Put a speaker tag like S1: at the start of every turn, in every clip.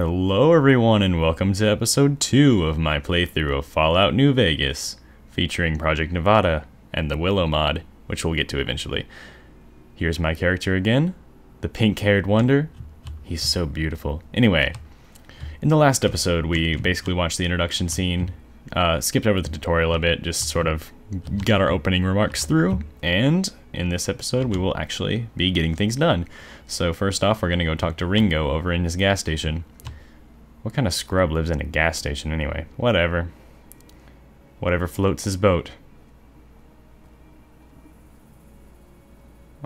S1: Hello everyone and welcome to episode 2 of my playthrough of Fallout New Vegas, featuring Project Nevada and the Willow mod, which we'll get to eventually. Here's my character again, the pink-haired wonder. He's so beautiful. Anyway, in the last episode we basically watched the introduction scene, skipped over the tutorial a bit, just sort of got our opening remarks through, and in this episode we will actually be getting things done. So first off, we're going to go talk to Ringo over in his gas station. What kind of scrub lives in a gas station anyway? Whatever. Whatever floats his boat.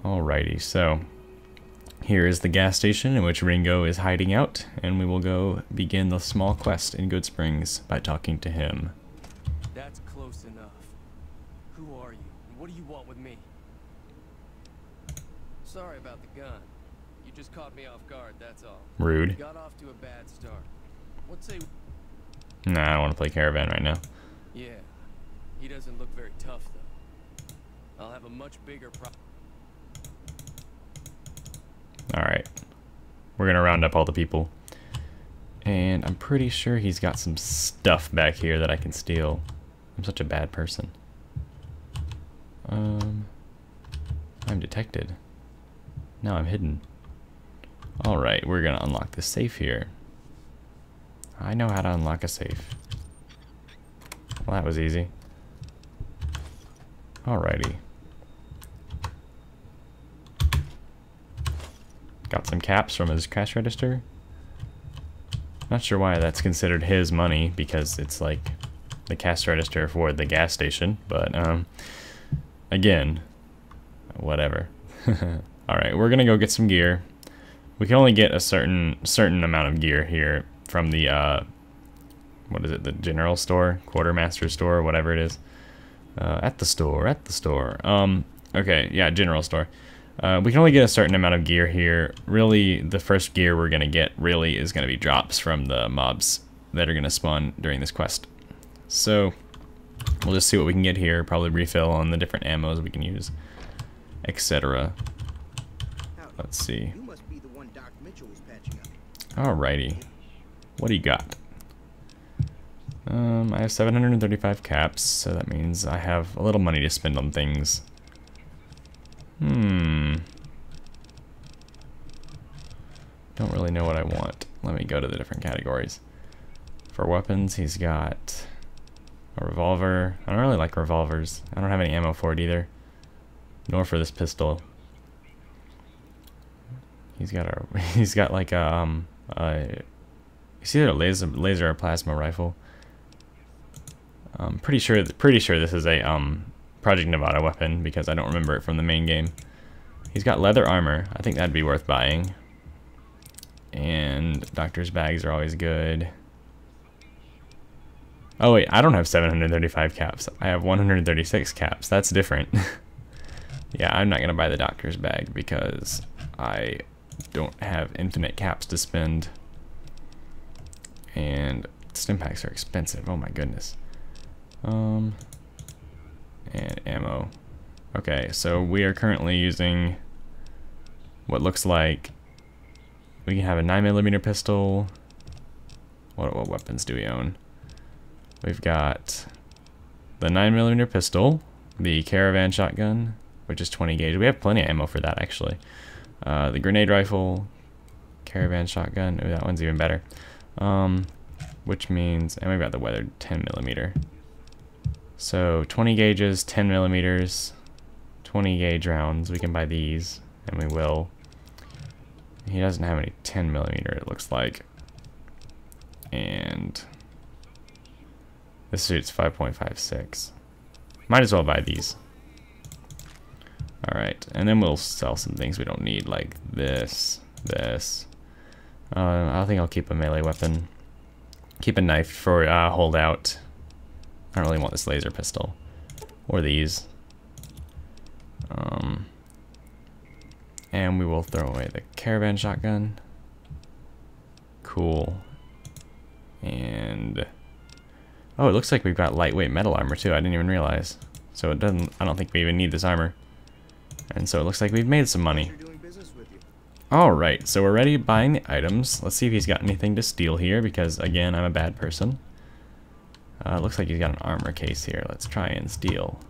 S1: Alrighty, so here is the gas station in which Ringo is hiding out, and we will go begin the small quest in Goodsprings by talking to him.
S2: That's close enough. Who are you, and what do you want with me? Sorry about the gun. You just caught me off guard, that's all.
S1: Rude.
S2: Got off to a bad start. What say?
S1: Nah, I don't want to play Caravan right now.
S2: Yeah, he doesn't look very tough though. I'll have a much bigger problem.
S1: Alright. We're gonna round up all the people. And I'm pretty sure he's got some stuff back here that I can steal. I'm such a bad person. I'm detected. Now I'm hidden. Alright, we're gonna unlock the safe here. I know how to unlock a safe. Well, that was easy. Alrighty. Got some caps from his cash register. Not sure why that's considered his money, because it's like the cash register for the gas station, but again, whatever. Alright, we're gonna go get some gear. We can only get a certain amount of gear here from the what is it, the general store, quartermaster store, whatever it is. At the store. Okay, yeah, general store. We can only get a certain amount of gear here. Really, the first gear we're gonna get really is gonna be drops from the mobs that are gonna spawn during this quest. So we'll just see what we can get here, probably refill on the different ammos we can use, etc. Let's see. Alrighty. What do you got? I have 735 caps, so that means I have a little money to spend on things. Don't really know what I want. Let me go to the different categories. For weapons, he's got a revolver. I don't really like revolvers. I don't have any ammo for it either. Nor for this pistol. He's got like a it's either a laser or plasma rifle. I'm pretty sure this is a Project Nevada weapon because I don't remember it from the main game. He's got leather armor. I think that'd be worth buying. And doctor's bags are always good. Oh wait, I don't have 735 caps. I have 136 caps. That's different. Yeah, I'm not gonna buy the doctor's bag because I don't have infinite caps to spend. And stim packs are expensive. Oh my goodness. And ammo. Okay, so we are currently using what looks like we can have a 9mm pistol. What weapons do we own? We've got the 9mm pistol, the caravan shotgun, which is 20 gauge. We have plenty of ammo for that actually. The grenade rifle, caravan shotgun. Ooh, that one's even better. Which means, and we've got the weathered 10mm. So 20 gauges, 10mm, 20 gauge rounds. We can buy these, and we will. He doesn't have any 10mm, it looks like. And this suit's 5.56. Might as well buy these. Alright, and then we'll sell some things we don't need, like this. I think I'll keep a melee weapon. Keep a knife for holdout. I don't really want this laser pistol. Or these. And we will throw away the caravan shotgun. Cool. And oh, it looks like we've got lightweight metal armor too. I didn't even realize. So it doesn't, I don't think we even need this armor. And so it looks like we've made some money. Alright, so we're ready buying the items. Let's see if he's got anything to steal here, because again, I'm a bad person. Looks like he's got an armor case here. Let's try and steal.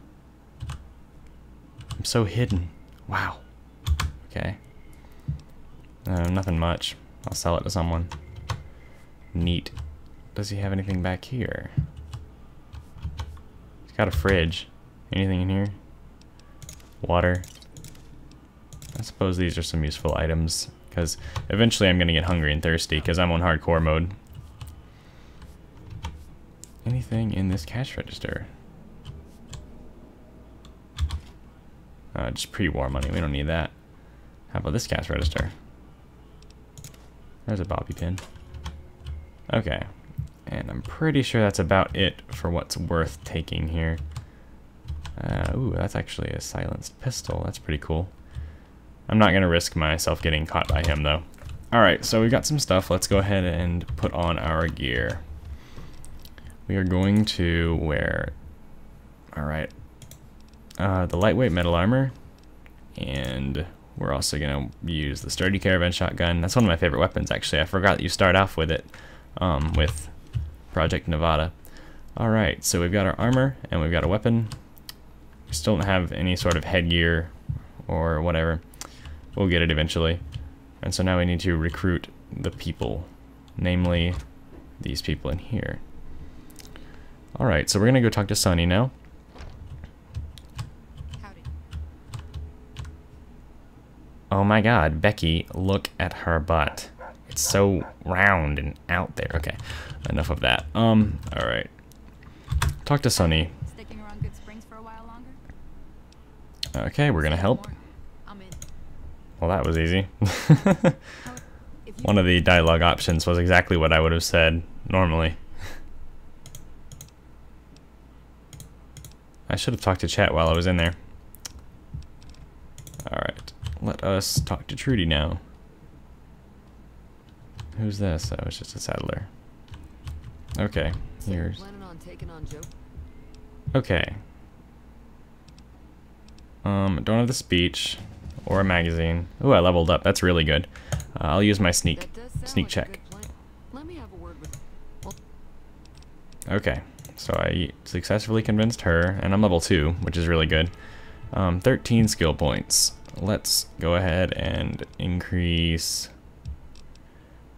S1: I'm so hidden. Wow. Okay. Nothing much. I'll sell it to someone. Neat. Does he have anything back here? He's got a fridge. Anything in here? Water. I suppose these are some useful items, because eventually I'm going to get hungry and thirsty, because I'm on hardcore mode. Anything in this cash register? Just pre-war money. We don't need that. How about this cash register? There's a bobby pin. Okay. And I'm pretty sure that's about it for what's worth taking here. Ooh, that's actually a silenced pistol. That's pretty cool. I'm not going to risk myself getting caught by him, though. Alright, so we got some stuff. Let's go ahead and put on our gear. We are going to wear... Alright. The lightweight metal armor. And we're also going to use the sturdy caravan shotgun. That's one of my favorite weapons, actually. I forgot that you start off with it with Project Nevada. Alright, so we've got our armor, and we've got a weapon. We still don't have any sort of headgear or whatever. We'll get it eventually. And so now we need to recruit the people, namely these people in here. Alright, so we're going to go talk to Sunny now.
S3: Howdy.
S1: Oh my god, Becky, look at her butt. It's so round and out there. Okay, enough of that. Alright. Talk to Sunny.
S3: Sticking around Goodsprings for a while longer?
S1: Okay, we're gonna help.
S3: I'm in.
S1: Well, that was easy. One of the dialogue options was exactly what I would have said normally. I should have talked to chat while I was in there. Alright, let us talk to Trudy now. Who's this? Oh, it's just a settler. Okay, here's...
S3: Planning on taking on Joe?
S1: Okay. Don't have the speech or a magazine. Ooh, I leveled up. That's really good. I'll use my sneak check.
S3: Let me have a word with well,
S1: Okay, so I successfully convinced her, and I'm level 2, which is really good. 13 skill points. Let's go ahead and increase...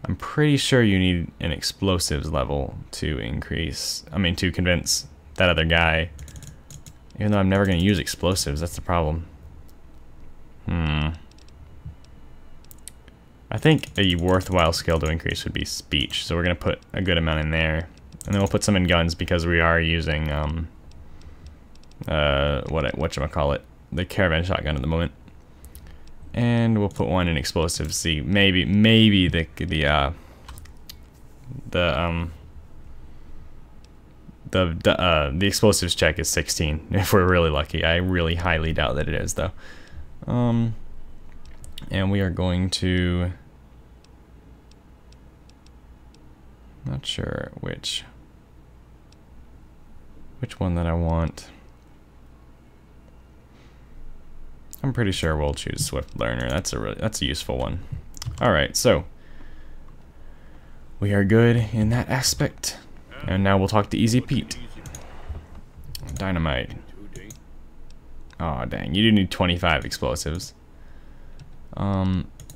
S1: I'm pretty sure you need an explosives level to to convince that other guy. Even though I'm never going to use explosives, that's the problem. I think a worthwhile skill to increase would be speech, so we're going to put a good amount in there. And then we'll put some in guns because we are using, whatchamacallit, the caravan shotgun at the moment. And we'll put one in explosives. See, maybe the explosives check is 16 if we're really lucky. I really highly doubt that it is, though. And we are going to... Not sure which one that I want. I'm pretty sure we'll choose Swift Learner. That's a useful one. All right, so we are good in that aspect, and now we'll talk to Easy Pete. Dynamite. Oh dang, you do need 25 explosives.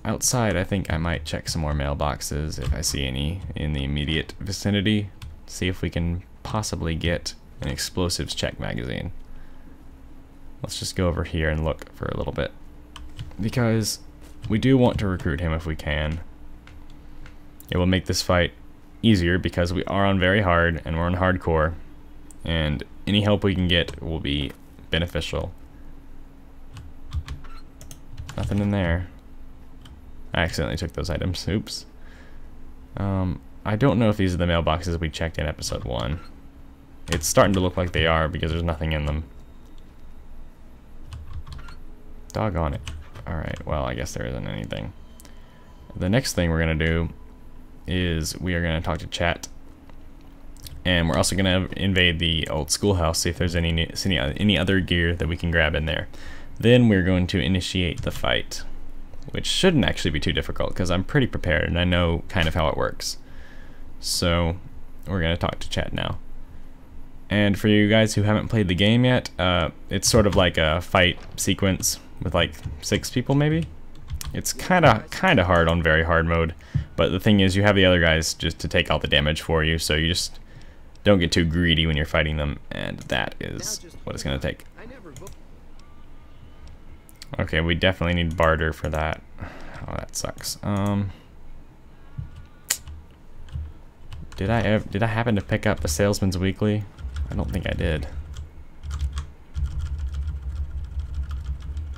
S1: Outside, I think I might check some more mailboxes if I see any in the immediate vicinity. See if we can possibly get an explosives check magazine. Let's just go over here and look for a little bit, because we do want to recruit him if we can. It will make this fight easier because we are on very hard and we're on hardcore, and any help we can get will be beneficial. Nothing in there. I accidentally took those items. Oops. I don't know if these are the mailboxes we checked in episode 1. It's starting to look like they are because there's nothing in them. Doggone it. Alright, well, I guess there isn't anything. The next thing we're going to do is we are going to talk to chat. And we're also going to invade the old schoolhouse, see if there's any other gear that we can grab in there. Then we're going to initiate the fight. which shouldn't actually be too difficult because I'm pretty prepared and I know kind of how it works. So we're going to talk to chat now. And for you guys who haven't played the game yet, it's sort of like a fight sequence with like 6 people maybe. It's kind of hard on very hard mode, but the thing is you have the other guys just to take all the damage for you, so you just don't get too greedy when you're fighting them, and that is what it's going to take. Okay, we definitely need barter for that. Oh, that sucks. Did I happen to pick up a Salesman's Weekly? I don't think I did.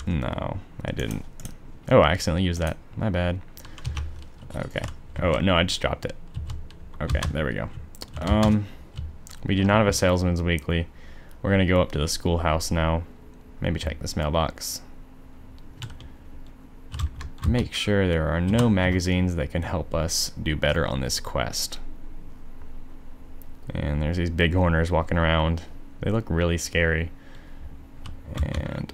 S1: No, I didn't. Oh, I accidentally used that. My bad. Okay. Oh, no, I just dropped it. Okay, there we go. We do not have a Salesman's Weekly. We're going to go up to the schoolhouse now. Maybe check this mailbox. Make sure there are no magazines that can help us do better on this quest. And there's these bighorners walking around. They look really scary. And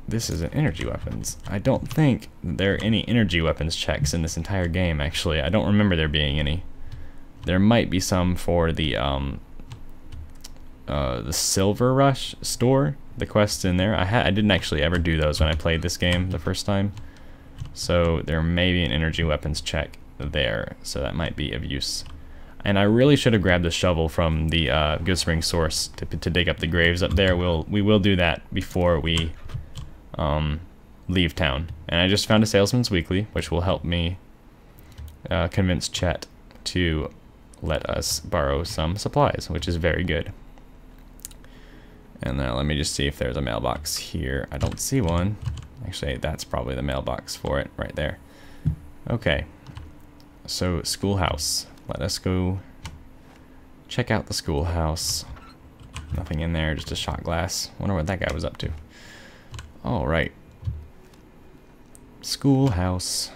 S1: this is an energy weapons. I don't think there are any energy weapons checks in this entire game, actually. I don't remember there being any. There might be some for the Silver Rush store. The quests in there. I didn't actually ever do those when I played this game the first time. So there may be an energy weapons check there. So that might be of use. And I really should have grabbed the shovel from the Goodsprings source to dig up the graves up there. We will do that before we leave town. And I just found a Salesman's Weekly, which will help me convince Chet to let us borrow some supplies, which is very good. And now let me just see if there's a mailbox here. I don't see one. Actually, that's probably the mailbox for it right there. Okay, so schoolhouse. Let us go check out the schoolhouse. Nothing in there, just a shot glass. Wonder what that guy was up to. Alright. Schoolhouse.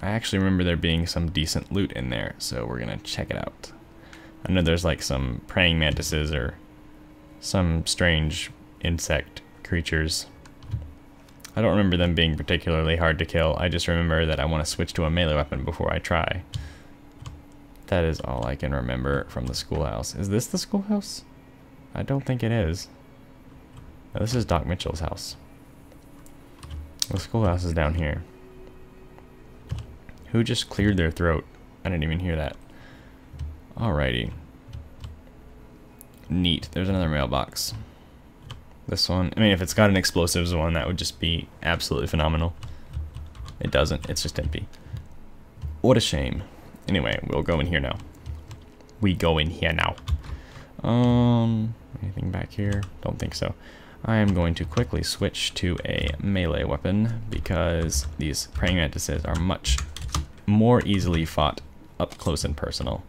S1: I actually remember there being some decent loot in there, so we're gonna check it out. I know there's like some praying mantises or some strange insect creatures. I don't remember them being particularly hard to kill. I just remember that I want to switch to a melee weapon before I try. That is all I can remember from the schoolhouse. Is this the schoolhouse? I don't think it is. No, this is Doc Mitchell's house. The schoolhouse is down here. Who just cleared their throat? I didn't even hear that. Alrighty. Neat. There's another mailbox. This one, I mean, if it's got an explosives one, that would just be absolutely phenomenal. It doesn't. It's just empty. What a shame. Anyway, we'll go in here now. We go in here now. Anything back here? Don't think so. I am going to quickly switch to a melee weapon because these praying mantises are much more easily fought up close and personal.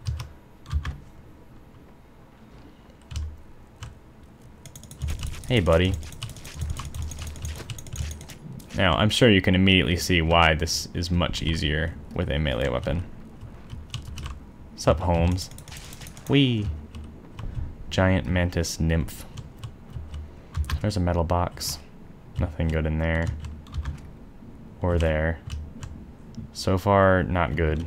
S1: Hey, buddy. Now, I'm sure you can immediately see why this is much easier with a melee weapon. Sup, Holmes? Whee! Giant mantis nymph. There's a metal box. Nothing good in there. Or there. So far, not good.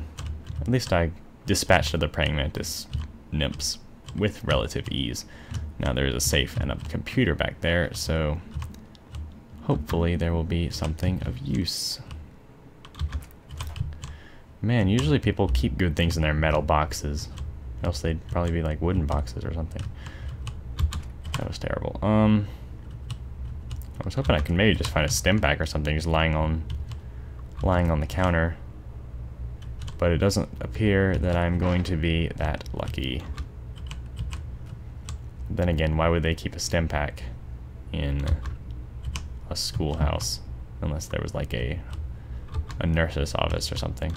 S1: At least I dispatched other praying mantis nymphs with relative ease. Now there's a safe and a computer back there, so hopefully there will be something of use. Man, usually people keep good things in their metal boxes. Else they'd probably be like wooden boxes or something. That was terrible. I was hoping I could maybe just find a stim pack or something just lying on the counter. But it doesn't appear that I'm going to be that lucky. Then again, why would they keep a stim pack in a schoolhouse unless there was like a nurse's office or something?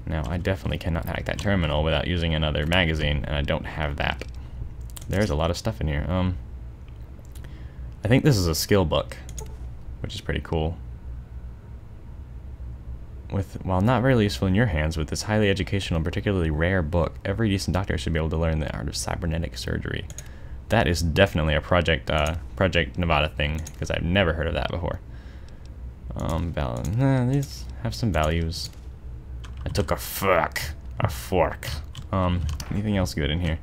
S1: Now, I definitely cannot hack that terminal without using another magazine, and I don't have that. There's a lot of stuff in here. I think this is a skill book, which is pretty cool. While not very useful in your hands, with this highly educational and particularly rare book, every decent doctor should be able to learn the art of cybernetic surgery. That is definitely a Project Nevada thing, because I've never heard of that before. These have some values. I took a fork. Anything else good in here?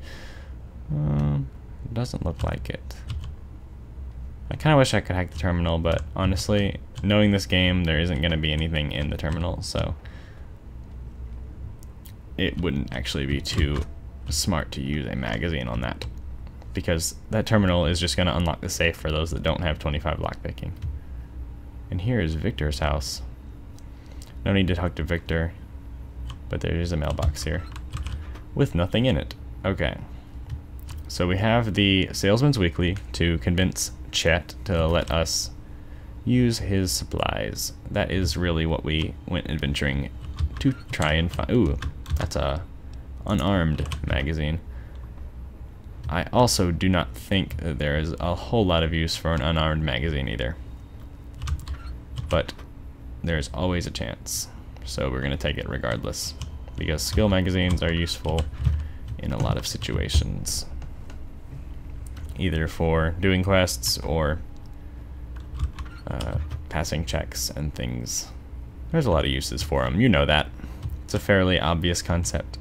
S1: Doesn't look like it. I kind of wish I could hack the terminal, but honestly, knowing this game, there isn't going to be anything in the terminal, so it wouldn't actually be too smart to use a magazine on that, because that terminal is just going to unlock the safe for those that don't have 25 lockpicking. And here is Victor's house. No need to talk to Victor, but there is a mailbox here with nothing in it. Okay. So we have the Salesman's Weekly to convince Chet to let us use his supplies. That is really what we went adventuring to try and find. Ooh, that's a unarmed magazine. I also do not think that there is a whole lot of use for an unarmed magazine either. But there's always a chance. So we're going to take it regardless, because skill magazines are useful in a lot of situations, either for doing quests or passing checks and things. There's a lot of uses for them, you know that. It's a fairly obvious concept.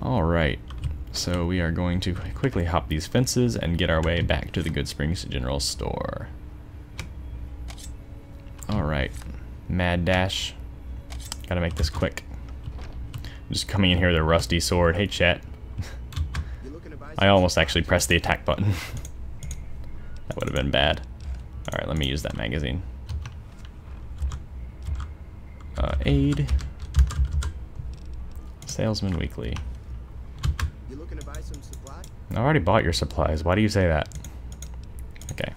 S1: Alright, so we are going to quickly hop these fences and get our way back to the Goodsprings General Store. Alright, mad dash. Gotta make this quick. I'm just coming in here with a rusty sword. Hey, chat. I almost actually pressed the attack button. That would have been bad. Alright, let me use that magazine. Aid. Salesman Weekly.
S4: You looking to buy some supplies?
S1: I already bought your supplies. Why do you say that? Okay.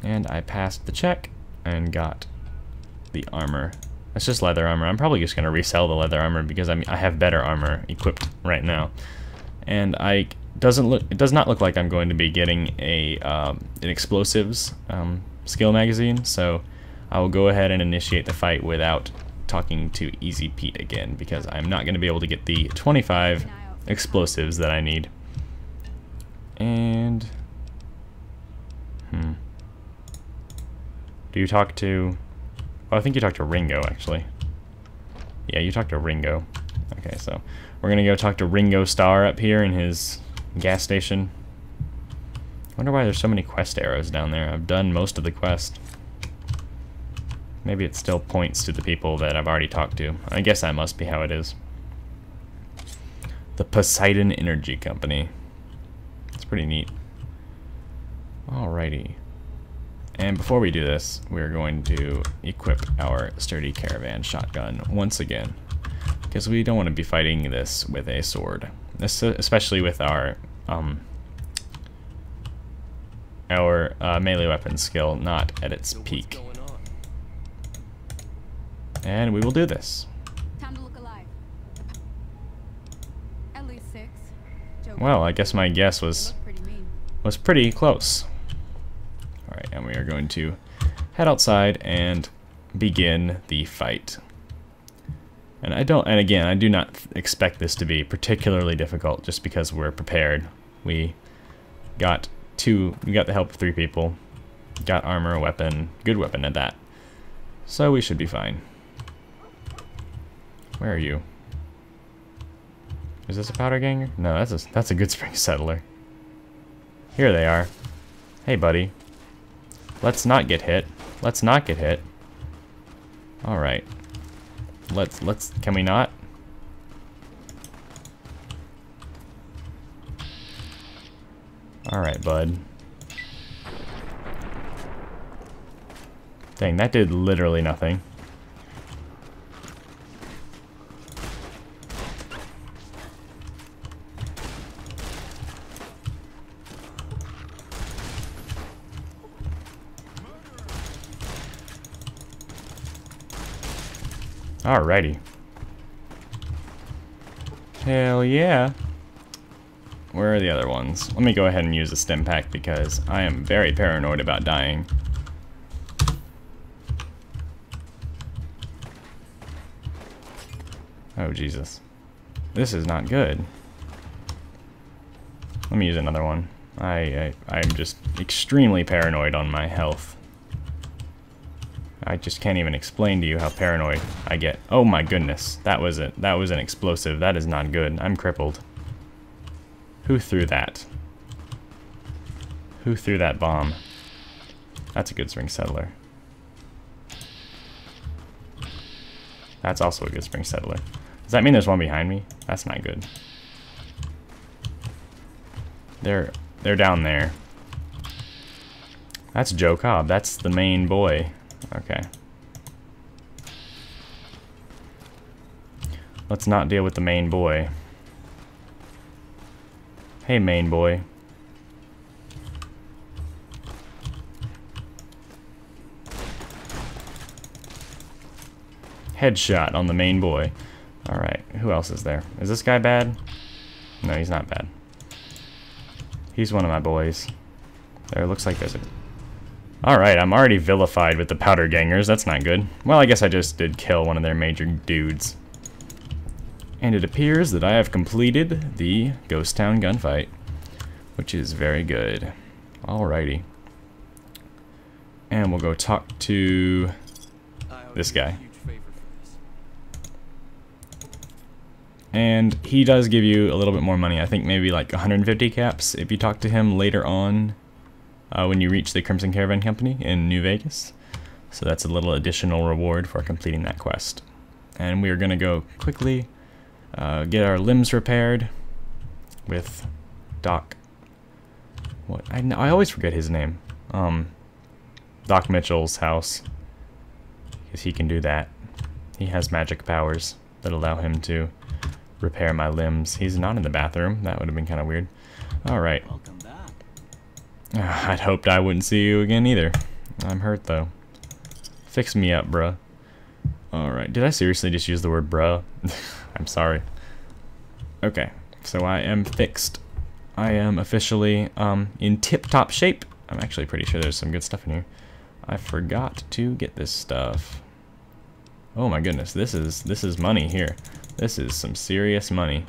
S1: And I passed the check and got the armor. That's just leather armor. I'm probably just going to resell the leather armor because I have better armor equipped right now. And it does not look like I'm going to be getting an explosives skill magazine, so I will go ahead and initiate the fight without talking to Easy Pete again, because I'm not going to be able to get the 25 explosives that I need. And do you talk to... Oh, I think you talked to Ringo, actually. Yeah, you talked to Ringo. Okay, so we're gonna go talk to Ringo Starr up here in his gas station. I wonder why there's so many quest arrows down there. I've done most of the quest. Maybe it still points to the people that I've already talked to. I guess that must be how it is. The Poseidon Energy Company. It's pretty neat. Alrighty. And before we do this, we're going to equip our sturdy caravan shotgun once again, because we don't want to be fighting this with a sword, especially with our melee weapon skill not at its peak. And we will do this.
S3: Time to look alive. At least 6.
S1: Well, I guess my guess was pretty close. Alright, and we are going to head outside and begin the fight. And again, I do not expect this to be particularly difficult just because we're prepared. We got the help of 3 people, got armor, a weapon, good weapon at that. So we should be fine. Where are you? Is this a powder ganger? No, that's a Goodsprings settler. Here they are. Hey, buddy. Let's not get hit. Let's not get hit. Alright. Can we not? Alright, bud. Dang, that did literally nothing. Alrighty. Hell yeah. Where are the other ones? Let me go ahead and use a stim pack because I am very paranoid about dying. Oh, Jesus. This is not good. Let me use another one. I'm just extremely paranoid on my health. I just can't even explain to you how paranoid I get. Oh my goodness, that was an explosive. That is not good. I'm crippled. Who threw that? Who threw that bomb? That's a Goodsprings settler. That's also a Goodsprings settler. Does that mean there's one behind me? That's not good. They're down there. That's Joe Cobb. That's the main boy. Okay. Let's not deal with the main boy. Hey, main boy. Headshot on the main boy. Alright, who else is there? Is this guy bad? No, he's not bad. He's one of my boys. There, looks like there's a... Alright, I'm already vilified with the powder gangers. That's not good. Well, I guess I just did kill one of their major dudes. And it appears that I have completed the Ghost Town gunfight, which is very good. Alrighty. And we'll go talk to this guy. And he does give you a little bit more money. I think maybe like 150 caps if you talk to him later on when you reach the Crimson Caravan Company in New Vegas. So that's a little additional reward for completing that quest. And we are going to go quickly get our limbs repaired with Doc. What? I always forget his name. Doc Mitchell's house. Because he can do that. He has magic powers that allow him to repair my limbs. He's not in the bathroom. That would have been kind of weird. Alright.
S5: Welcome back.
S1: I'd hoped I wouldn't see you again either. I'm hurt though. Fix me up, bruh. Alright. Did I seriously just use the word bruh? I'm sorry. Okay. So I am fixed. I am officially in tip-top shape. I'm actually pretty sure there's some good stuff in here. I forgot to get this stuff. Oh my goodness, this is money here. This is some serious money.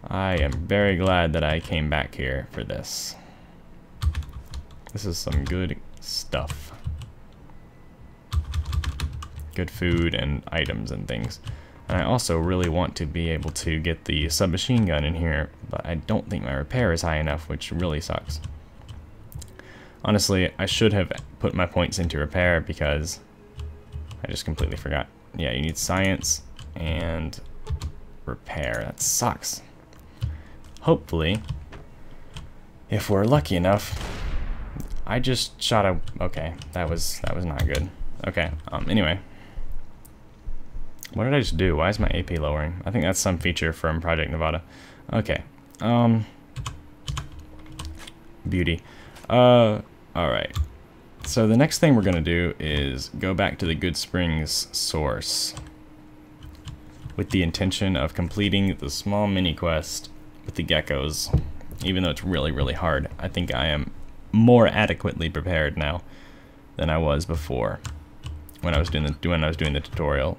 S1: I am very glad that I came back here for this. This is some good stuff. Good food and items and things. And I also really want to be able to get the submachine gun in here, but I don't think my repair is high enough, which really sucks. Honestly, I should have put my points into repair because I just completely forgot. Yeah, you need science and repair. That sucks. Hopefully, if we're lucky enough, I just shot a... Okay, that was not good. Okay, anyway. What did I just do? Why is my AP lowering? I think that's some feature from Project Nevada. Okay. Beauty. Alright. So the next thing we're going to do is go back to the Goodsprings source with the intention of completing the small mini quest with the geckos. Even though it's really, really hard, I think I am more adequately prepared now than I was before when I was doing the tutorial.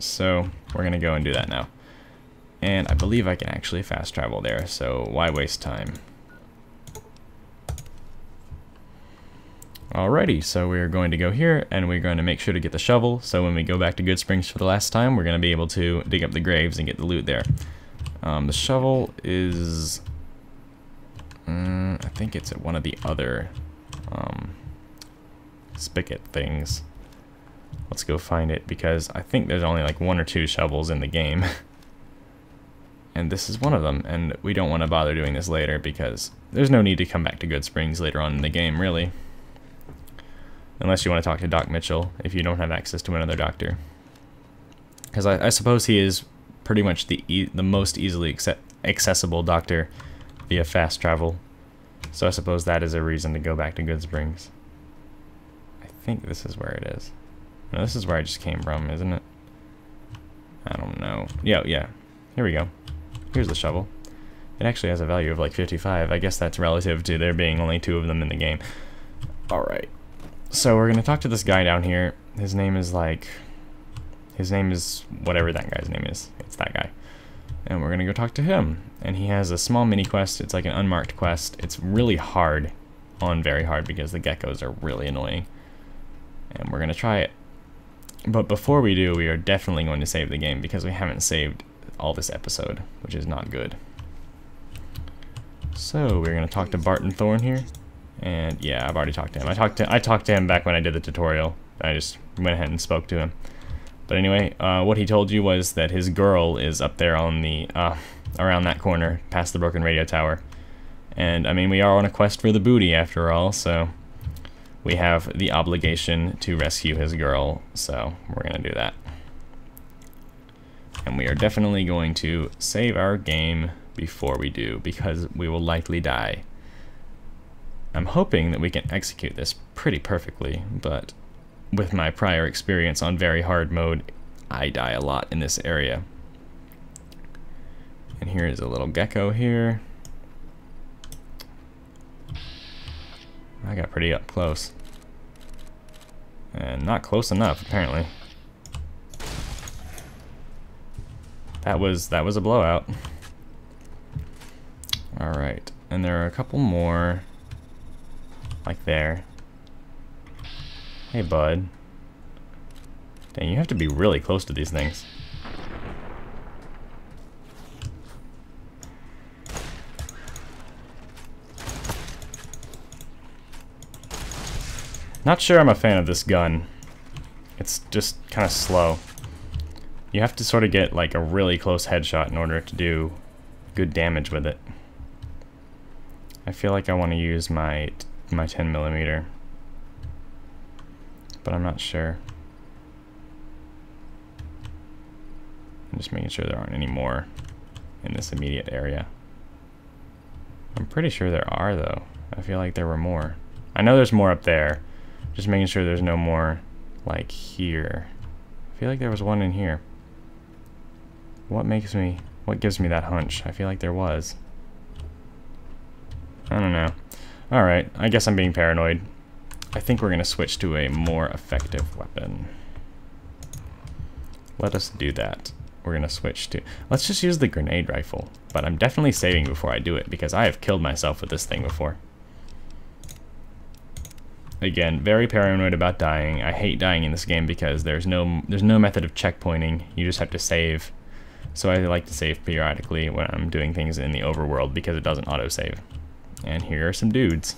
S1: So we're going to go and do that now. And I believe I can actually fast travel there, so why waste time? Alrighty, so we're going to go here, and we're going to make sure to get the shovel, so when we go back to Goodsprings for the last time, we're going to be able to dig up the graves and get the loot there. The shovel is... I think it's at one of the other spigot things. Let's go find it, because I think there's only like 1 or 2 shovels in the game. And this is one of them, and we don't want to bother doing this later, because there's no need to come back to Goodsprings later on in the game, really. Unless you want to talk to Doc Mitchell, if you don't have access to another doctor. Because I suppose he is pretty much the most easily accessible doctor via fast travel. So I suppose that is a reason to go back to Goodsprings. I think this is where it is. No, this is where I just came from, isn't it? I don't know. Yeah. Here we go. Here's the shovel. It actually has a value of like 55. I guess that's relative to there being only 2 of them in the game. Alright. So we're gonna talk to this guy down here. His name is whatever that guy's name is. It's that guy. And we're gonna go talk to him. And he has a small mini quest. It's like an unmarked quest. It's really hard, very hard, because the geckos are really annoying. And we're going to try it. But before we do, we are definitely going to save the game because we haven't saved all this episode, which is not good. So we're going to talk to Barton Thorne here. And yeah, I've already talked to him. I talked to him back when I did the tutorial. I just went ahead and spoke to him. But anyway, what he told you was that his girl is up there on the around that corner, past the broken radio tower. And I mean, we are on a quest for the booty after all, so we have the obligation to rescue his girl. So we're gonna do that. And we are definitely going to save our game before we do, because we will likely die. I'm hoping that we can execute this pretty perfectly, but with my prior experience on very hard mode, I die a lot in this area. And here is a little gecko here. I got pretty up close. And not close enough, apparently. That was a blowout. Alright, and there are a couple more like there. Hey bud. Dang, you have to be really close to these things. Not sure I'm a fan of this gun. It's just kind of slow. You have to sort of get like a really close headshot in order to do good damage with it. I feel like I want to use my 10mm, but I'm not sure. I'm just making sure there aren't any more in this immediate area. I'm pretty sure there are though. I feel like there were more. I know there's more up there. Just making sure there's no more like here. I feel like there was one in here. What gives me that hunch? I feel like there was. I don't know. Alright, I guess I'm being paranoid. I think we're gonna switch to a more effective weapon. Let us do that. We're gonna switch to... Let's just use the grenade rifle. But I'm definitely saving before I do it, because I have killed myself with this thing before. Again, very paranoid about dying. I hate dying in this game because there's no method of checkpointing. You just have to save. So I like to save periodically when I'm doing things in the overworld because it doesn't autosave. And here are some dudes.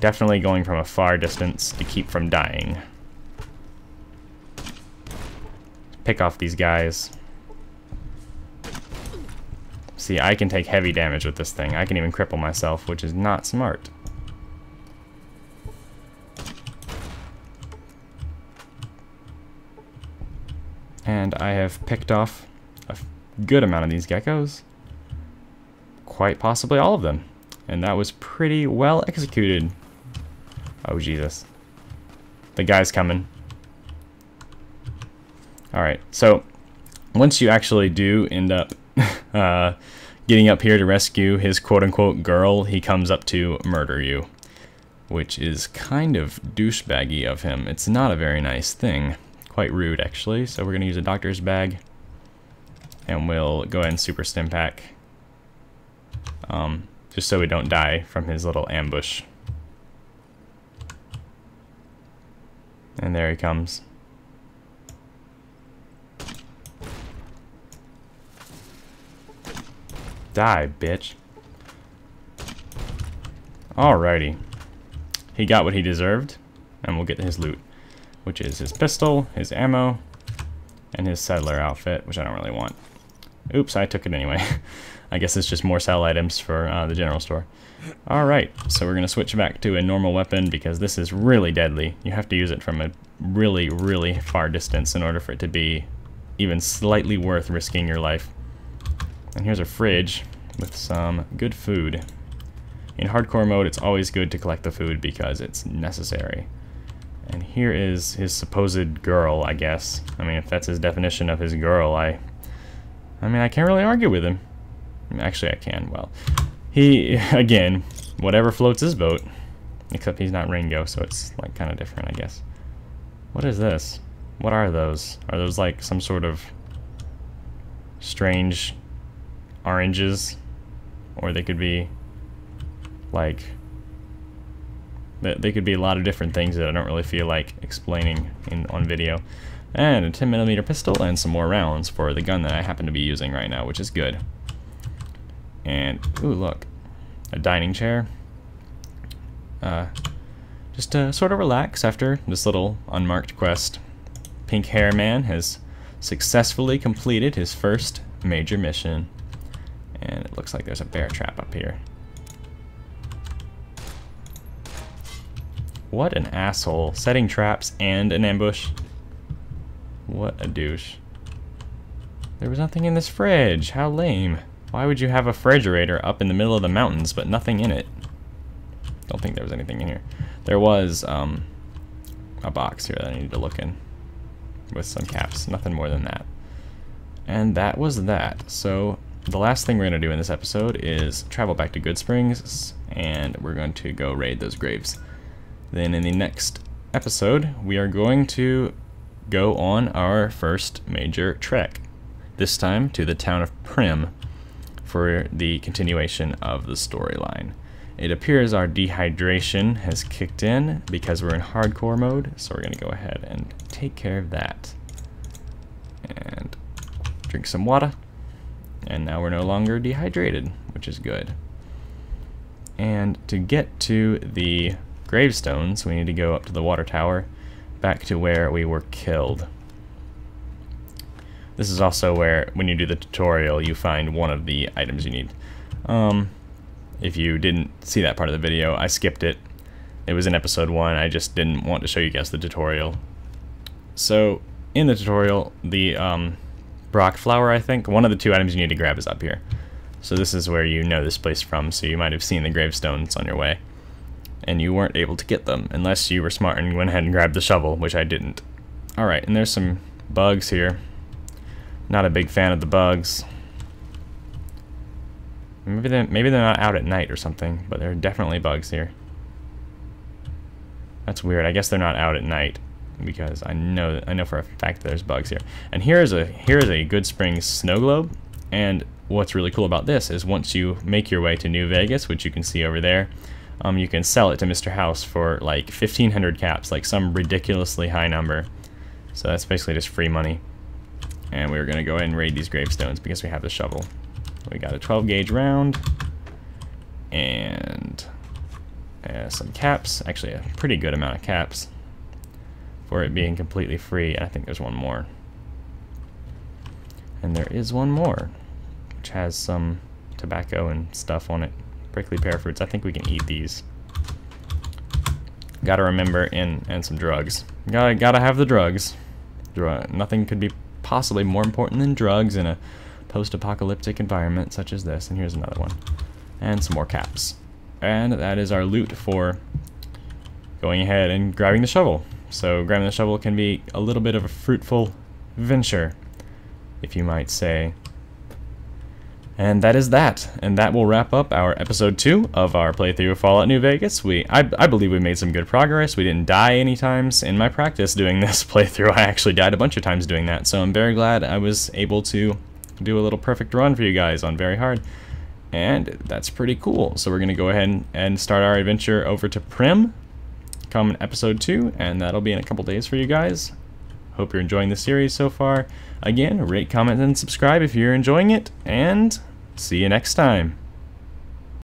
S1: Definitely going from a far distance to keep from dying. Pick off these guys. See, I can take heavy damage with this thing. I can even cripple myself, which is not smart. And I have picked off a good amount of these geckos. Quite possibly all of them. And that was pretty well executed. Oh, Jesus. The guy's coming. Alright, so once you actually do end up getting up here to rescue his quote-unquote girl, he comes up to murder you. Which is kind of douchebaggy of him. It's not a very nice thing. Quite rude, actually. So we're going to use a doctor's bag. And we'll go ahead and super stim pack. Just so we don't die from his little ambush. And there he comes. Die, bitch. Alrighty. He got what he deserved, and we'll get his loot, which is his pistol, his ammo, and his settler outfit, which I don't really want. Oops, I took it anyway. I guess it's just more sell items for the general store. Alright, so we're going to switch back to a normal weapon because this is really deadly. You have to use it from a really, really far distance in order for it to be even slightly worth risking your life. And here's a fridge with some good food. In hardcore mode, it's always good to collect the food because it's necessary. And here is his supposed girl, I guess. I mean, if that's his definition of his girl, I mean, I can't really argue with him. Actually, I can. Well, he, again, whatever floats his boat. Except he's not Ringo, so it's, like, kind of different, I guess. What is this? What are those? Are those, like, some sort of strange oranges? Or they could be, like, They could be a lot of different things that I don't really feel like explaining on video. And a 10mm pistol and some more rounds for the gun that I happen to be using right now, which is good. And, ooh, look, a dining chair. Just to sort of relax after this little unmarked quest. Pink Hair Man has successfully completed his first major mission. And it looks like there's a bear trap up here. What an asshole. Setting traps and an ambush. What a douche. There was nothing in this fridge. How lame. Why would you have a refrigerator up in the middle of the mountains but nothing in it? Don't think there was anything in here. There was a box here that I need to look in with some caps. Nothing more than that. And that was that. So the last thing we're going to do in this episode is travel back to Goodsprings, and we're going to go raid those graves. Then in the next episode, we are going to go on our first major trek. This time to the town of Primm for the continuation of the storyline. It appears our dehydration has kicked in because we're in hardcore mode, so we're going to go ahead and take care of that. And drink some water. And now we're no longer dehydrated, which is good. And to get to the gravestones, we need to go up to the water tower, back to where we were killed. This is also where, when you do the tutorial, you find one of the items you need. If you didn't see that part of the video, I skipped it. It was in episode 1, I just didn't want to show you guys the tutorial. So, in the tutorial, the Brock flower, I think, one of the 2 items you need to grab is up here. So this is where you know this place from, so you might have seen the gravestones on your way. And you weren't able to get them unless you were smart and went ahead and grabbed the shovel, which I didn't. Alright, and there's some bugs here. Not a big fan of the bugs. Maybe they're not out at night or something, but there are definitely bugs here. That's weird. I guess they're not out at night because I know for a fact that there's bugs here. And here is a Goodsprings snow globe, and what's really cool about this is once you make your way to New Vegas, which you can see over there, you can sell it to Mr. House for like 1,500 caps, like some ridiculously high number. So that's basically just free money. And we're going to go ahead and raid these gravestones because we have the shovel. We got a 12 gauge round and some caps, actually a pretty good amount of caps for it being completely free. And I think there's one more. And there is one more, which has some tobacco and stuff on it. Prickly pear fruits. I think we can eat these. Gotta remember, and some drugs. Gotta have the drugs. Nothing could be possibly more important than drugs in a post-apocalyptic environment such as this. And here's another one. And some more caps. And that is our loot for going ahead and grabbing the shovel. So grabbing the shovel can be a little bit of a fruitful venture, if you might say. And that is that. And that will wrap up our episode 2 of our playthrough of Fallout New Vegas. I believe we made some good progress. We didn't die any times. In my practice doing this playthrough, I actually died a bunch of times doing that. So I'm very glad I was able to do a little perfect run for you guys on very hard. And that's pretty cool. So we're going to go ahead and start our adventure over to Primm come in episode 2. And that'll be in a couple days for you guys. Hope you're enjoying the series so far. Again, rate, comment, and subscribe if you're enjoying it. And see you next time.